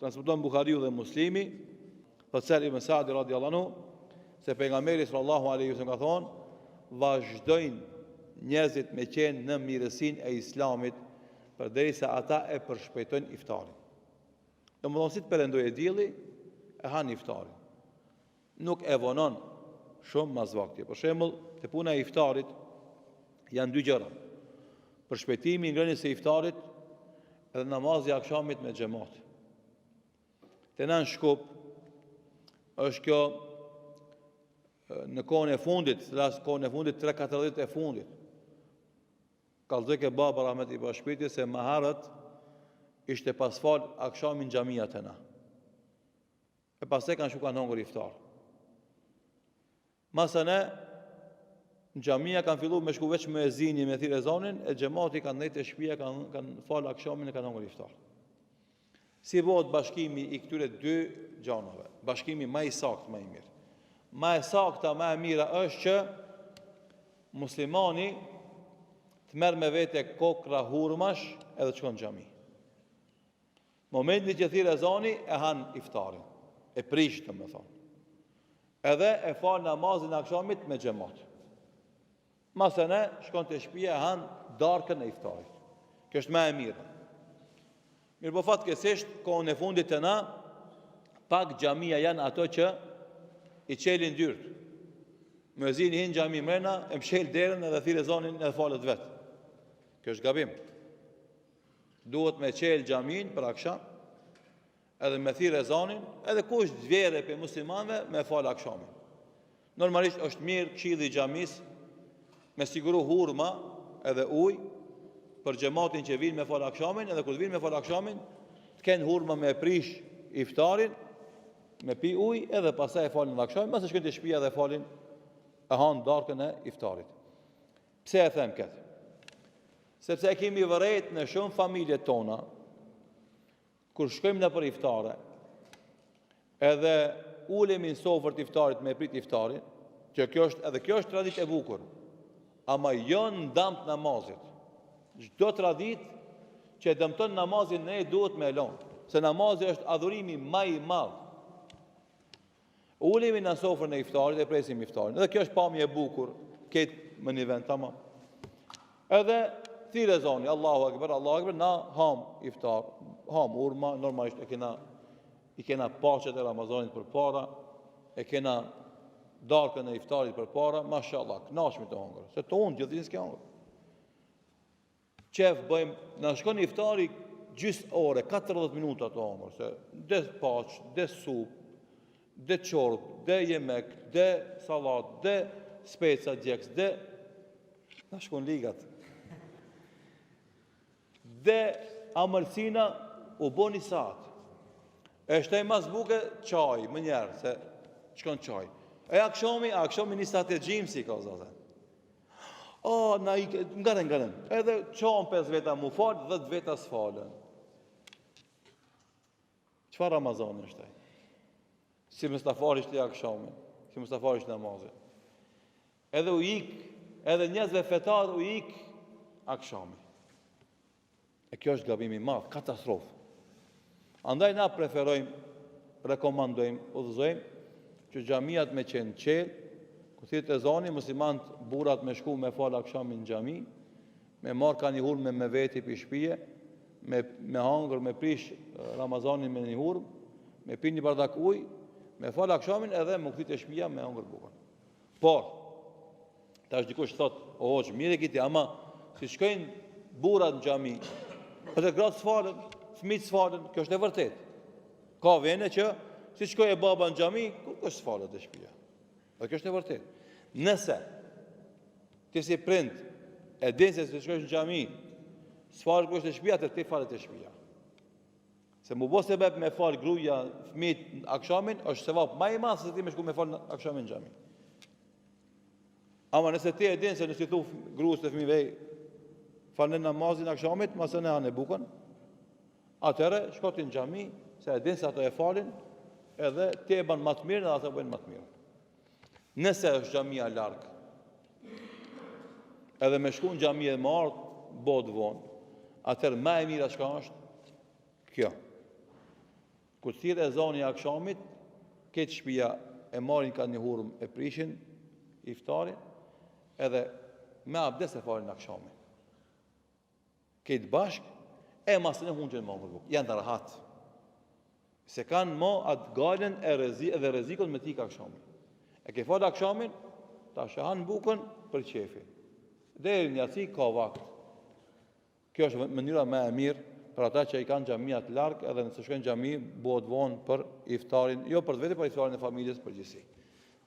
transmeton Buhariu dhe Muslimi, thot Sa'd ibn Sa'di radhiyallahu anhu, se pejgamberi sallallahu alaihi wasallam ka thonë, vazhdojnë njerëzit me qenë në mirësinë e Islamit përderisa ata e përshpejtojnë iftarin. Domethënë si të perëndojë dielli, e han iftarin. Nuk e vonon shumë mas vakti. Për shembull, te puna e iftarit janë dy gjëra. Përshpejtimi i ngrënies së iftarit edhe namazi i akşamit me xhamat. Te në Shkup është kjo në kohën e fundit, kohën e fundit 3-4 e fundit. Kallëzoj ke baba Rahmet i Bashkëpiti se më herët ishte pas fal akşamin xhamia tëna. E pastaj kanë shkuar në iftar. Masane në xhamia kanë filluar me shku veç muezini me thirrë ezanin, e xhamati kanë ndërtë të shtëpia kanë fal akşamin e kanë hëngur iftar. Si bëhet bashkimi i këtyre dy gjanave? Bashkimi më i saktë, më i mirë. Më e sakta, më e mira është që muslimani të merr me vete kokra hurmash edhe të shkon në xhami. Momentin që thirrë ezani e han iftarin, e prish domethënë. Edhe e fal namazin e akşamit me xhamat. Masane shkon te shtëpia e han darkën e iftarit. Kjo është më e mirë. Mirë po fatkeqësisht kohën e fundit të na pak xhamia janë ato që i çelin dyrt. Muezini hin xhami mrena, e mshel derën edhe thirrë ezanin edhe falet vet. Kjo është gabim. Duhet me çel xhamin për akşam, edhe me thirrë ezanin, edhe kush vjerë për muslimanëve me fal akşamin. Normalisht është mirë këshilli i xhamis me siguru hurma edhe ujë për xhamatin që vinë me fal akşamin, edhe kur vinë me fal akşamin, të kenë hurma me prish iftarin, me pi ujë edhe pastaj e falin akşamin, mos e shkojnë te shtëpia dhe falin e han darkën e iftarit. Pse e them këtë? Sepse e kemi vërejt në shumë familje tona, kur shkojmë në për iftare, edhe ulemi në sofër të iftarit me prit iftarin, që kjo është tradit e bukur, ama jo në damt namazit. Çdo tradit që e dëmton namazin ne duhet me elon, se namazi është adhurimi më i madh. Ulemi në sofrën e iftarit e presim iftarin. Edhe kjo është pamje e bukur, këtë më një vend tamam. Edhe thirrë ezani, Allahu Akbar, na ham iftar, ham urma, normalisht i kena paqet e Ramazanit për para, e kena darkën e iftarit për para, mashallah, knashmi të hongër, se të unë gjithin s'ke hongër. Qef bëjmë, në shkon iftari gjysë ore, 40 minuta të hongër, se dhe paq, dhe sup, dhe çorb, dhe yemek, dhe salat, dhe speca djeks, dhe në shkon ligat. Dhe amëlsina u bo një satë. E shtej mas buke qaj, më njerë, se shkon qaj. E akşami një satë e gjimë si ka zate. Ngaren. Edhe qanë 5 veta mu falë, 10 veta s'falën. Qëfar Ramazan është taj? Si Mustafa ishte akşami, si Mustafa ishte namazin. Edhe u ik, edhe njerëzve fetar u ik akşami. E kjo është gabimi madh, katastrofë. Andaj na preferojmë, rekomandojmë, udhëzojmë që xhamiat me qenë qelë, ku thirrët ezani, muslimanët burrat me shku me fal akşamin në xhami, me marr ka një hurmë me veti për shtëpie, me hangër, me prish Ramazanin me një hurmë, me pi një bardak ujë, me fal akşamin edhe me kthit e shtëpia me hangër bukën. Por tash dikush thot, o hoxh, mirë kiti, ama si shkojnë burrat në xhami, edhe gratë s'falen, fëmijët s'falen, kjo është e vërtet. Ka vene që si shkoj e baba në xhami, ku është s'falet e shtëpia. Dhe kjo është e vërtet. Nëse ti si prind e din se si shkoj në xhami, s'falet ku është e shtëpia, ti falet e shtëpia. Se mu bo sebeb me fal gruaja, fëmijët akşamin, është sevap më i madh se ti me shku me fal akşamin në xhami. Ama nëse ti e din se nëse thu gruas të fëmijëve falën namazin akşamit, mase ne hanë bukën, atëre shkotin në xhami, se e din se ato e falin, edhe ti e ban më të mirë dhe ato bëjnë më të mirë. Nëse është xhamia larg, edhe me shku në xhami e më ardh, bod vonë, atëre më e mira çka është kjo. Kur thirr ezani I akşamit, këtë shtëpia e marrin ka një hurm e prishin iftarin, edhe me abdes e falin akşamin. Këtë bashk, e masën e hunqen më vëlluk, janë të rahat. Se kanë mo atë galen edhe rezikon me ti ka akşamin. E ke falë akşamin, ta shahan bukën për qefi. Deri një atësi ka vakt. Kjo është mënyra më e mirë për ata që I kanë xhamia të larg, edhe nëse shkojnë xhami, bëhet vonë për iftarin, jo për vetë, për iftarin e familjes përgjithësi.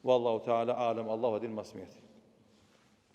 Wallahu ta'ala alam, Allahu e din më së miri.